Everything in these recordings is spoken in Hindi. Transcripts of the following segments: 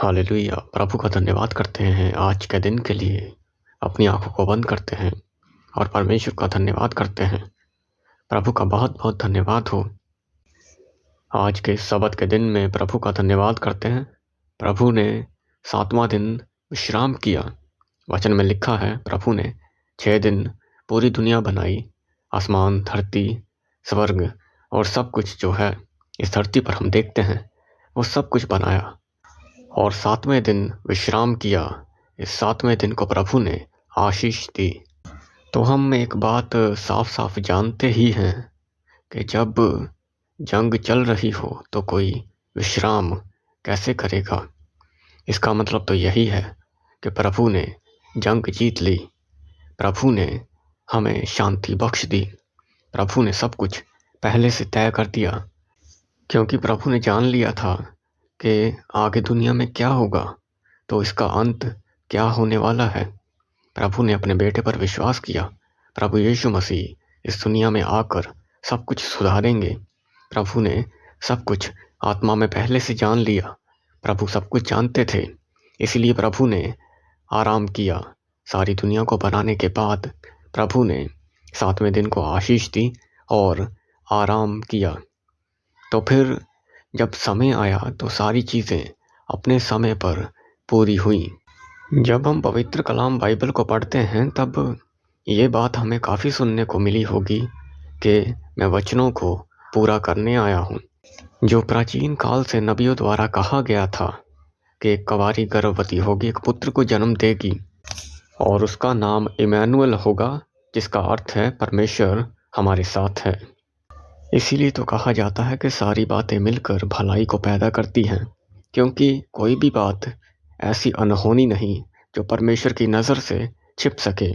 हालेलुया। प्रभु का धन्यवाद करते हैं आज के दिन के लिए। अपनी आंखों को बंद करते हैं और परमेश्वर का धन्यवाद करते हैं। प्रभु का बहुत बहुत धन्यवाद हो। आज के सबत के दिन में प्रभु का धन्यवाद करते हैं। प्रभु ने 7वां दिन विश्राम किया। वचन में लिखा है प्रभु ने 6 दिन पूरी दुनिया बनाई, आसमान, धरती, स्वर्ग और सब कुछ जो है इस धरती पर हम देखते हैं वो सब कुछ बनाया और 7वें दिन विश्राम किया। इस 7वें दिन को प्रभु ने आशीष दी। तो हम एक बात साफ साफ जानते ही हैं कि जब जंग चल रही हो तो कोई विश्राम कैसे करेगा। इसका मतलब तो यही है कि प्रभु ने जंग जीत ली, प्रभु ने हमें शांति बख्श दी, प्रभु ने सब कुछ पहले से तय कर दिया, क्योंकि प्रभु ने जान लिया था कि आगे दुनिया में क्या होगा, तो इसका अंत क्या होने वाला है। प्रभु ने अपने बेटे पर विश्वास किया। प्रभु यीशु मसीह इस दुनिया में आकर सब कुछ सुधारेंगे। प्रभु ने सब कुछ आत्मा में पहले से जान लिया। प्रभु सब कुछ जानते थे, इसलिए प्रभु ने आराम किया। सारी दुनिया को बनाने के बाद प्रभु ने 7वें दिन को आशीष दी और आराम किया। तो फिर जब समय आया तो सारी चीज़ें अपने समय पर पूरी हुई। जब हम पवित्र कलाम बाइबल को पढ़ते हैं तब ये बात हमें काफ़ी सुनने को मिली होगी कि मैं वचनों को पूरा करने आया हूँ। जो प्राचीन काल से नबियों द्वारा कहा गया था कि एक कुंवारी गर्भवती होगी, एक पुत्र को जन्म देगी और उसका नाम इमैनुअल होगा, जिसका अर्थ है परमेश्वर हमारे साथ है। इसीलिए तो कहा जाता है कि सारी बातें मिलकर भलाई को पैदा करती हैं, क्योंकि कोई भी बात ऐसी अनहोनी नहीं जो परमेश्वर की नज़र से छिप सके,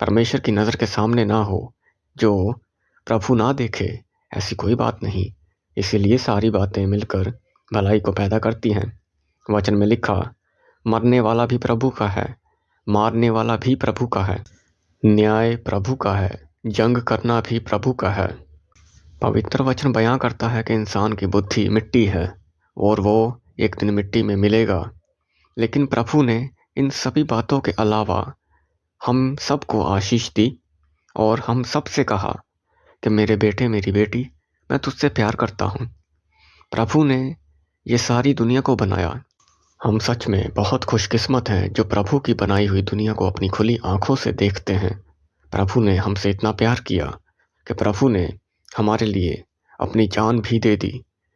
परमेश्वर की नज़र के सामने ना हो, जो प्रभु ना देखे, ऐसी कोई बात नहीं। इसीलिए सारी बातें मिलकर भलाई को पैदा करती हैं। वचन में लिखा, मरने वाला भी प्रभु का है, मारने वाला भी प्रभु का है, न्याय प्रभु का है, जंग करना भी प्रभु का है। पवित्र वचन बयां करता है कि इंसान की बुद्धि मिट्टी है और वो एक दिन मिट्टी में मिलेगा। लेकिन प्रभु ने इन सभी बातों के अलावा हम सबको आशीष दी और हम सबसे कहा कि मेरे बेटे, मेरी बेटी, मैं तुझसे प्यार करता हूँ। प्रभु ने ये सारी दुनिया को बनाया। हम सच में बहुत खुशकिस्मत हैं जो प्रभु की बनाई हुई दुनिया को अपनी खुली आंखों से देखते हैं। प्रभु ने हमसे इतना प्यार किया कि प्रभु ने हमारे लिए अपनी जान भी दे दी,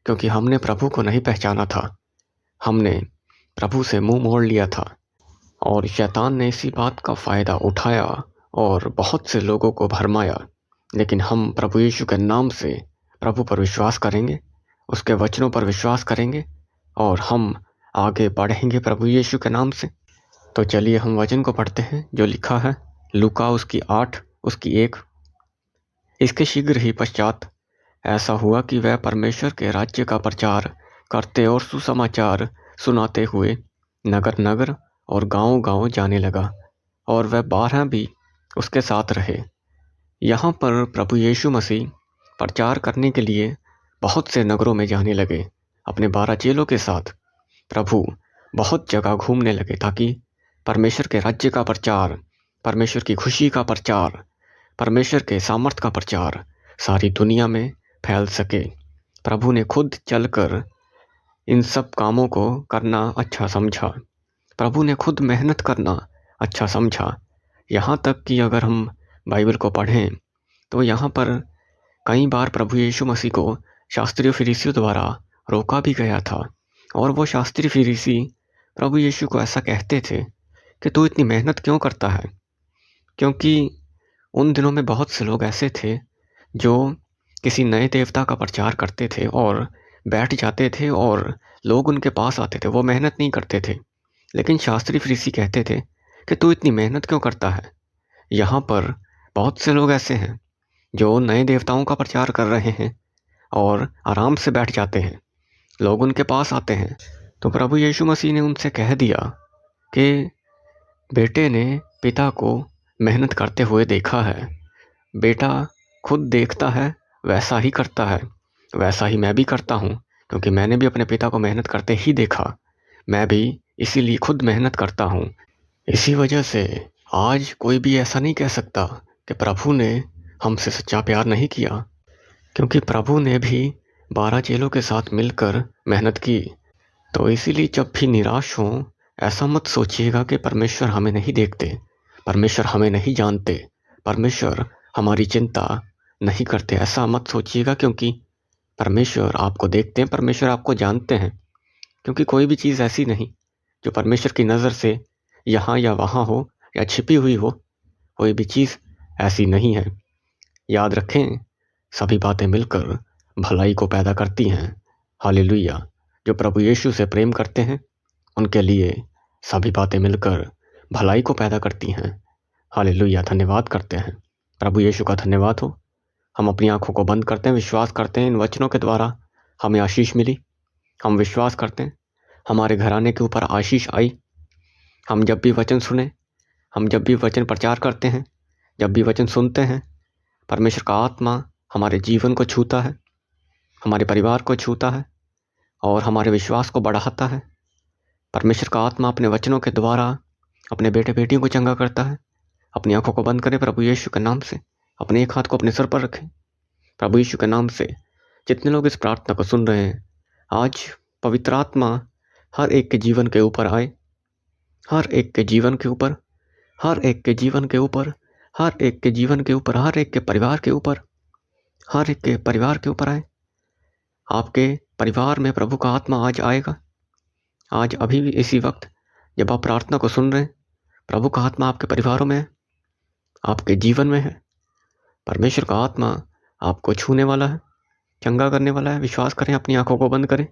क्योंकि हमने प्रभु को नहीं पहचाना था। हमने प्रभु से मुंह मोड़ लिया था और शैतान ने इसी बात का फ़ायदा उठाया और बहुत से लोगों को भरमाया। लेकिन हम प्रभु यीशु के नाम से प्रभु पर विश्वास करेंगे, उसके वचनों पर विश्वास करेंगे और हम आगे बढ़ेंगे प्रभु यीशु के नाम से। तो चलिए हम वचन को पढ़ते हैं जो लिखा है लूका उसकी 8 उसकी 1। इसके शीघ्र ही पश्चात ऐसा हुआ कि वह परमेश्वर के राज्य का प्रचार करते और सुसमाचार सुनाते हुए नगर नगर और गांव गांव जाने लगा, और वह 12 भी उसके साथ रहे। यहाँ पर प्रभु यीशु मसीह प्रचार करने के लिए बहुत से नगरों में जाने लगे। अपने 12 चेलों के साथ प्रभु बहुत जगह घूमने लगे ताकि परमेश्वर के राज्य का प्रचार, परमेश्वर की खुशी का प्रचार, परमेश्वर के सामर्थ का प्रचार सारी दुनिया में फैल सके। प्रभु ने खुद चलकर इन सब कामों को करना अच्छा समझा। प्रभु ने खुद मेहनत करना अच्छा समझा। यहाँ तक कि अगर हम बाइबल को पढ़ें तो यहाँ पर कई बार प्रभु यीशु मसीह को शास्त्रीय फरीसियों द्वारा रोका भी गया था, और वो शास्त्री फरीसी प्रभु यीशु को ऐसा कहते थे कि तू इतनी मेहनत क्यों करता है। क्योंकि उन दिनों में बहुत से लोग ऐसे थे जो किसी नए देवता का प्रचार करते थे और बैठ जाते थे और लोग उनके पास आते थे, वो मेहनत नहीं करते थे। लेकिन शास्त्री फरीसी कहते थे कि तू इतनी मेहनत क्यों करता है। यहाँ पर बहुत से लोग ऐसे हैं जो नए देवताओं का प्रचार कर रहे हैं और आराम से बैठ जाते हैं, लोग उनके पास आते हैं। तो प्रभु यीशु मसीह ने उनसे कह दिया कि बेटे ने पिता को मेहनत करते हुए देखा है, बेटा खुद देखता है वैसा ही करता है, वैसा ही मैं भी करता हूँ, क्योंकि मैंने भी अपने पिता को मेहनत करते ही देखा। मैं भी इसीलिए खुद मेहनत करता हूँ। इसी वजह से आज कोई भी ऐसा नहीं कह सकता कि प्रभु ने हमसे सच्चा प्यार नहीं किया, क्योंकि प्रभु ने भी 12 चेलों के साथ मिलकर मेहनत की। तो इसीलिए जब भी निराश हो, ऐसा मत सोचिएगा कि परमेश्वर हमें नहीं देखते, परमेश्वर हमें नहीं जानते, परमेश्वर हमारी चिंता नहीं करते। ऐसा मत सोचिएगा, क्योंकि परमेश्वर आपको देखते हैं, परमेश्वर आपको जानते हैं। क्योंकि कोई भी चीज़ ऐसी नहीं जो परमेश्वर की नज़र से यहाँ या वहाँ हो या छिपी हुई हो। कोई भी चीज़ ऐसी नहीं है। याद रखें, सभी बातें मिलकर भलाई को पैदा करती हैं। हालेलुया। जो प्रभु यीशु से प्रेम करते हैं उनके लिए सभी बातें मिलकर भलाई को पैदा करती हैं। हालेलुया। धन्यवाद करते हैं, प्रभु यीशु का धन्यवाद हो। हम अपनी आंखों को बंद करते हैं, विश्वास करते हैं इन वचनों के द्वारा हमें आशीष मिली। हम विश्वास करते हैं हमारे घराने के ऊपर आशीष आई। हम जब भी वचन सुने, हम जब भी वचन प्रचार करते हैं, जब भी वचन सुनते हैं, परमेश्वर का आत्मा हमारे जीवन को छूता है, हमारे परिवार को छूता है और हमारे विश्वास को बढ़ाता है। परमेश्वर का आत्मा अपने वचनों के द्वारा अपने बेटे बेटियों को चंगा करता है। अपनी आंखों को बंद करें प्रभु यीशु के नाम से, अपने एक हाथ को अपने सर पर रखें। प्रभु यीशु के नाम से जितने लोग इस प्रार्थना को सुन रहे हैं, आज पवित्र आत्मा हर एक के जीवन के ऊपर आए, हर एक के जीवन के ऊपर, हर एक के जीवन के ऊपर, हर एक के जीवन के ऊपर, हर एक के परिवार के ऊपर, हर एक के परिवार के ऊपर आए। आपके परिवार में प्रभु का आत्मा आज आएगा। आज अभी भी इसी वक्त जब आप प्रार्थना को सुन रहे हैं, प्रभु का आत्मा आपके परिवारों में है, आपके जीवन में है। परमेश्वर का आत्मा आपको छूने वाला है, चंगा करने वाला है। विश्वास करें, अपनी आंखों को बंद करें।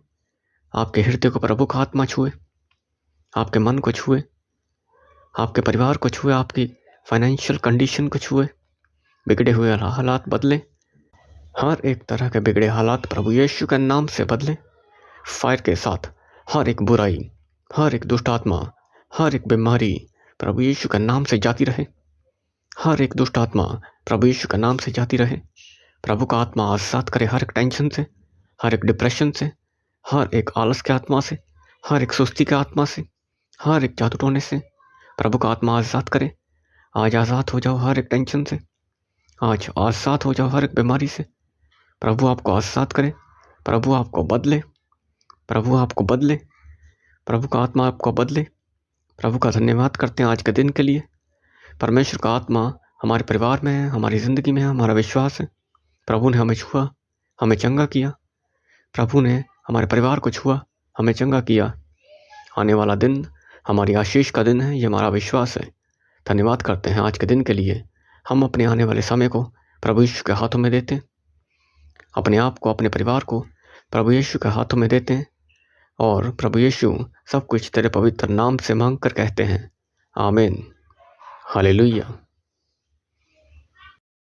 आपके हृदय को प्रभु का आत्मा छुए, आपके मन को छुए, आपके परिवार को छुए, आपकी फाइनेंशियल कंडीशन को छुए। बिगड़े हुए हालात बदले, हर एक तरह के बिगड़े हालात प्रभु यीशु के नाम से बदले। फायर के साथ हर एक बुराई, हर एक दुष्ट आत्मा, हर एक बीमारी प्रभु यीशु के नाम से जाती रहे। हर एक दुष्ट आत्मा प्रभु यीशु के नाम से जाती रहे। प्रभु का आत्मा आज़ाद करे हर एक टेंशन से, हर एक डिप्रेशन से, हर एक आलस के आत्मा से, हर एक सुस्ती के आत्मा से, हर एक जादू टोने से। प्रभु का आत्मा आज़ाद करे। आज आज़ाद हो जाओ हर एक टेंशन से, आज आज़ाद हो जाओ हर एक बीमारी से। प्रभु आपको आज़ाद करे, प्रभु आपको बदले, प्रभु आपको बदले, प्रभु का आत्मा आपको बदले। प्रभु का धन्यवाद करते हैं आज के दिन के लिए। परमेश्वर का आत्मा हमारे परिवार में है, हमारी ज़िंदगी में है, हमारा विश्वास है। प्रभु ने हमें छुआ, हमें चंगा किया। प्रभु ने हमारे परिवार को छुआ, हमें चंगा किया। आने वाला दिन हमारी आशीष का दिन है, ये हमारा विश्वास है। धन्यवाद करते हैं आज के दिन के लिए। हम अपने आने वाले समय को प्रभु यीशु के हाथों में देते हैं, अपने आप को, अपने परिवार को प्रभु यीशु के हाथों में देते हैं और प्रभु यीशु सब कुछ तेरे पवित्र नाम से मांग कर कहते हैं, आमीन। हालेलुया।